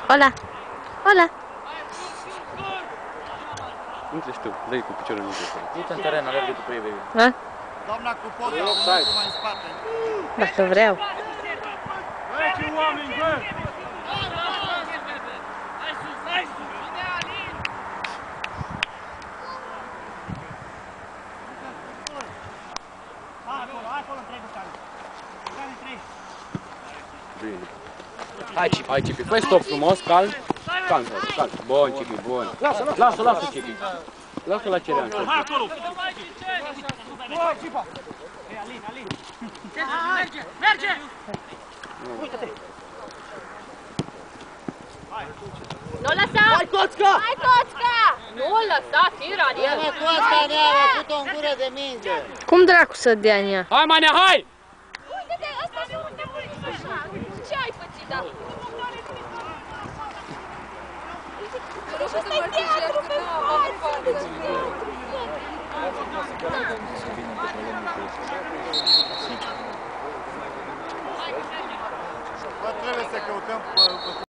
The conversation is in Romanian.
Hola! Hola! Intră și tu, dă-i cu piciorul în intră. Du-te în teren, alergă tu pe ei, baby. Da? Doamna cu poza, nu mai în spate. Dacă vreau. Trece oameni, bă! Bine. Hai, Cipi, fă stop frumos, calm. Calm, calm. Bun, Cipi, bun. Lasă, Cipi. Lasă la cerean. Hai acolo! Bă, Cipa! Alin! Merge! Uite-te! Nu lăsa! Hai, Coțca! Hai, Coțca! Nu lăsa, tira, Alin! Ia-mă, Coțca, ne-a făcut-o în gură de minge! Cum dracu să dea în ea? Hai, Manea, hai! Uite-te, ăsta nu te pune așa! Ce ai făcut, da? Ăsta-i teatru,